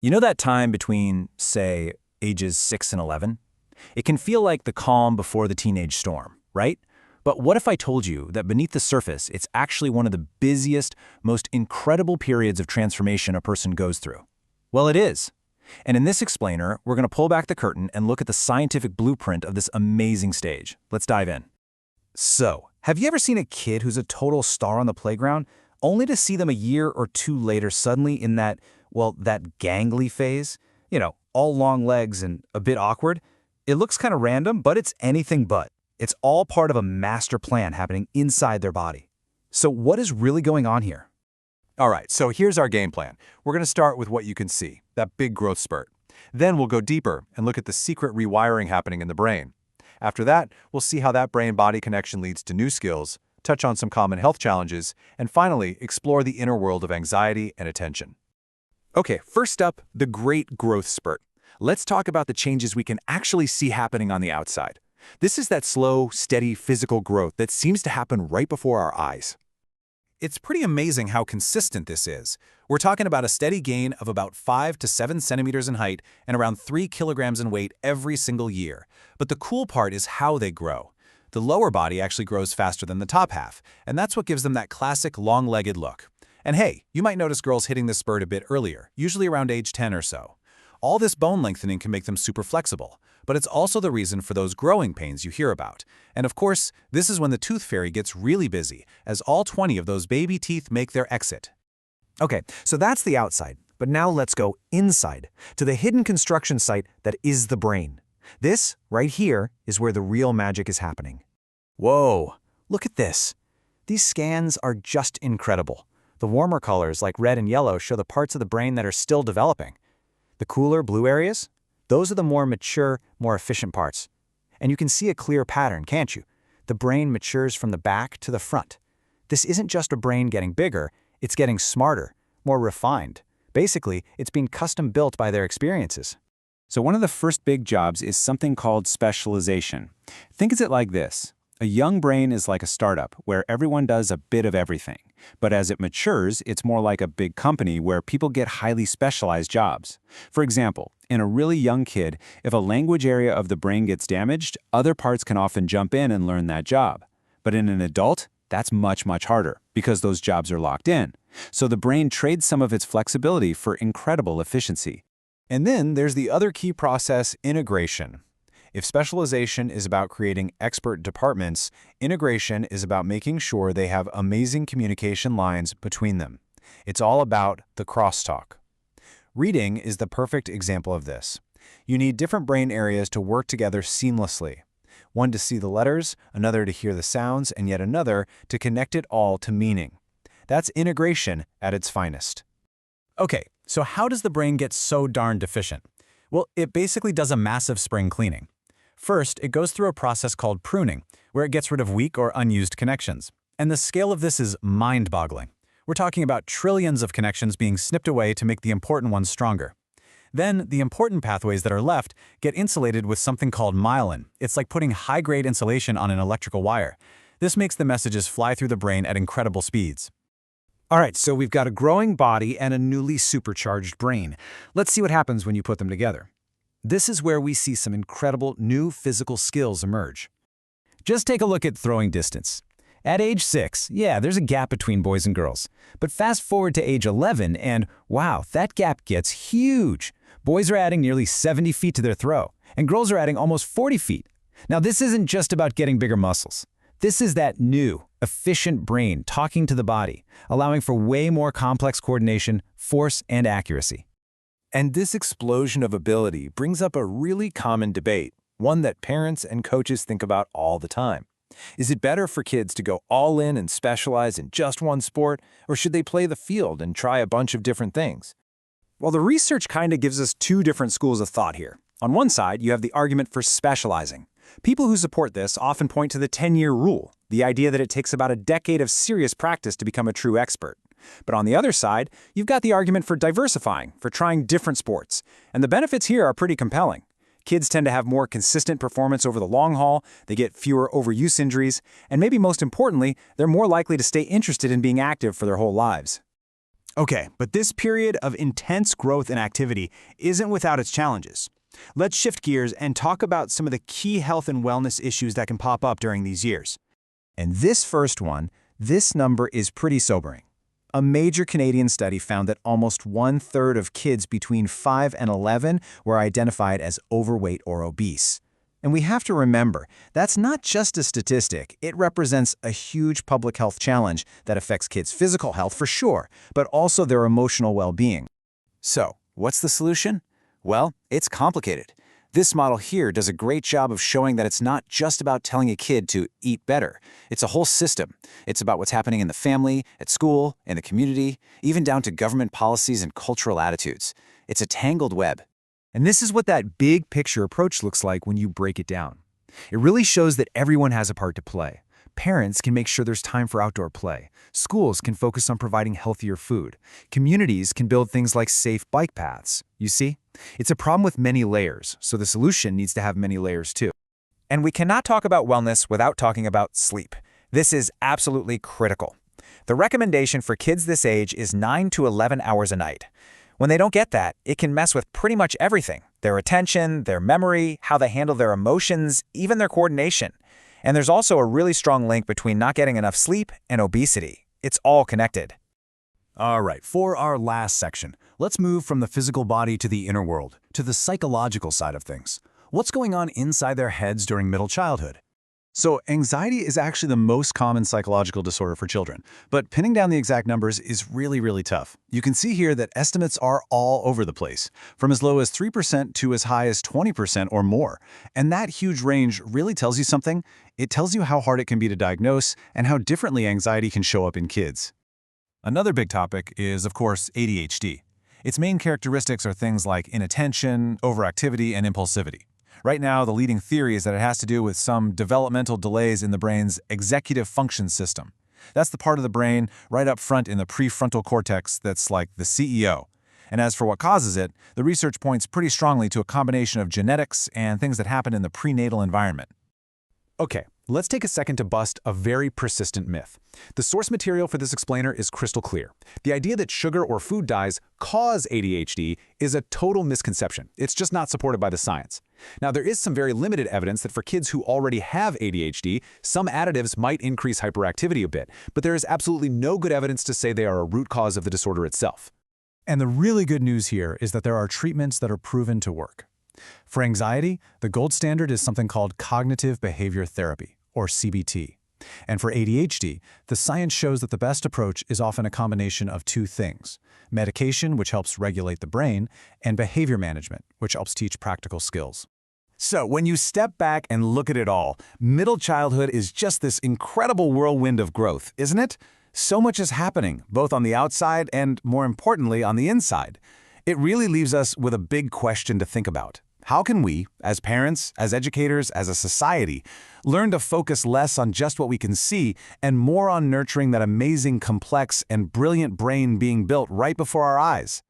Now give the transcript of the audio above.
You know that time between, say, ages 6 and 11? It can feel like the calm before the teenage storm, right? But what if I told you that beneath the surface, it's actually one of the busiest, most incredible periods of transformation a person goes through? Well, it is. And in this explainer, we're going to pull back the curtain and look at the scientific blueprint of this amazing stage. Let's dive in. So, have you ever seen a kid who's a total star on the playground, only to see them a year or two later suddenly in that gangly phase? All long legs and a bit awkward? It looks kind of random, but it's anything but. It's all part of a master plan happening inside their body. So what is really going on here? All right, so here's our game plan. We're going to start with what you can see, that big growth spurt. Then we'll go deeper and look at the secret rewiring happening in the brain. After that, we'll see how that brain-body connection leads to new skills, touch on some common health challenges, and finally, explore the inner world of anxiety and attention. Okay, first up, the great growth spurt. Let's talk about the changes we can actually see happening on the outside. This is that slow, steady physical growth that seems to happen right before our eyes. It's pretty amazing how consistent this is. We're talking about a steady gain of about 5 to 7 centimeters in height and around 3 kilograms in weight every single year. But the cool part is how they grow. The lower body actually grows faster than the top half, and that's what gives them that classic long-legged look. And hey, you might notice girls hitting this spurt a bit earlier, usually around age 10 or so. All this bone lengthening can make them super flexible, but it's also the reason for those growing pains you hear about. And of course, this is when the tooth fairy gets really busy, as all 20 of those baby teeth make their exit. Okay, so that's the outside. But now let's go inside, to the hidden construction site that is the brain. This, right here, is where the real magic is happening. Whoa, look at this. These scans are just incredible. The warmer colors, like red and yellow, show the parts of the brain that are still developing. The cooler blue areas? Those are the more mature, more efficient parts. And you can see a clear pattern, can't you? The brain matures from the back to the front. This isn't just a brain getting bigger, it's getting smarter, more refined. Basically, it's being custom built by their experiences. So one of the first big jobs is something called specialization. Think of it like this. A young brain is like a startup where everyone does a bit of everything. But as it matures, it's more like a big company where people get highly specialized jobs. For example, in a really young kid, if a language area of the brain gets damaged, other parts can often jump in and learn that job. But in an adult, that's much, much harder because those jobs are locked in. So the brain trades some of its flexibility for incredible efficiency. And then there's the other key process, integration. If specialization is about creating expert departments, integration is about making sure they have amazing communication lines between them. It's all about the crosstalk. Reading is the perfect example of this. You need different brain areas to work together seamlessly. One to see the letters, another to hear the sounds, and yet another to connect it all to meaning. That's integration at its finest. Okay, so how does the brain get so darn deficient? Well, it basically does a massive spring cleaning. First, it goes through a process called pruning, where it gets rid of weak or unused connections. And the scale of this is mind-boggling. We're talking about trillions of connections being snipped away to make the important ones stronger. Then, the important pathways that are left get insulated with something called myelin. It's like putting high-grade insulation on an electrical wire. This makes the messages fly through the brain at incredible speeds. All right, so we've got a growing body and a newly supercharged brain. Let's see what happens when you put them together. This is where we see some incredible new physical skills emerge. Just take a look at throwing distance. At age 6, yeah, there's a gap between boys and girls. But fast forward to age 11 and, wow, that gap gets huge. Boys are adding nearly 70 feet to their throw, and girls are adding almost 40 feet. Now, this isn't just about getting bigger muscles. This is that new, efficient brain talking to the body, allowing for way more complex coordination, force, and accuracy. And this explosion of ability brings up a really common debate, one that parents and coaches think about all the time. Is it better for kids to go all in and specialize in just one sport, or should they play the field and try a bunch of different things? Well, the research kind of gives us two different schools of thought here. On one side, you have the argument for specializing. People who support this often point to the 10-year rule, the idea that it takes about a decade of serious practice to become a true expert. But on the other side, you've got the argument for diversifying, for trying different sports. And the benefits here are pretty compelling. Kids tend to have more consistent performance over the long haul, they get fewer overuse injuries, and maybe most importantly, they're more likely to stay interested in being active for their whole lives. Okay, but this period of intense growth and activity isn't without its challenges. Let's shift gears and talk about some of the key health and wellness issues that can pop up during these years. And this first one, this number is pretty sobering. A major Canadian study found that almost 1/3 of kids between 5 and 11 were identified as overweight or obese. And we have to remember, that's not just a statistic. It represents a huge public health challenge that affects kids' physical health for sure, but also their emotional well-being. So, what's the solution? Well, it's complicated. This model here does a great job of showing that it's not just about telling a kid to eat better. It's a whole system. It's about what's happening in the family, at school, in the community, even down to government policies and cultural attitudes. It's a tangled web. And this is what that big picture approach looks like when you break it down. It really shows that everyone has a part to play. Parents can make sure there's time for outdoor play. Schools can focus on providing healthier food. Communities can build things like safe bike paths. You see? It's a problem with many layers, so the solution needs to have many layers too. And we cannot talk about wellness without talking about sleep. This is absolutely critical. The recommendation for kids this age is 9 to 11 hours a night. When they don't get that, it can mess with pretty much everything: their attention, their memory, how they handle their emotions, even their coordination. And there's also a really strong link between not getting enough sleep and obesity. It's all connected. All right, for our last section, let's move from the physical body to the inner world, to the psychological side of things. What's going on inside their heads during middle childhood? So anxiety is actually the most common psychological disorder for children, but pinning down the exact numbers is really tough. You can see here that estimates are all over the place, from as low as 3% to as high as 20% or more. And that huge range really tells you something. It tells you how hard it can be to diagnose and how differently anxiety can show up in kids. Another big topic is, of course, ADHD. Its main characteristics are things like inattention, overactivity, and impulsivity. Right now, the leading theory is that it has to do with some developmental delays in the brain's executive function system. That's the part of the brain right up front in the prefrontal cortex that's like the CEO. And as for what causes it, the research points pretty strongly to a combination of genetics and things that happen in the prenatal environment. Okay, let's take a second to bust a very persistent myth. The source material for this explainer is crystal clear. The idea that sugar or food dyes cause ADHD is a total misconception. It's just not supported by the science. Now, there is some very limited evidence that for kids who already have ADHD, some additives might increase hyperactivity a bit, but there is absolutely no good evidence to say they are a root cause of the disorder itself. And the really good news here is that there are treatments that are proven to work. For anxiety, the gold standard is something called cognitive behavior therapy, or CBT. And for ADHD, the science shows that the best approach is often a combination of two things: medication, which helps regulate the brain, and behavior management, which helps teach practical skills. So when you step back and look at it all, middle childhood is just this incredible whirlwind of growth, isn't it? So much is happening, both on the outside and, more importantly, on the inside. It really leaves us with a big question to think about. How can we, as parents, as educators, as a society, learn to focus less on just what we can see and more on nurturing that amazing, complex, and brilliant brain being built right before our eyes?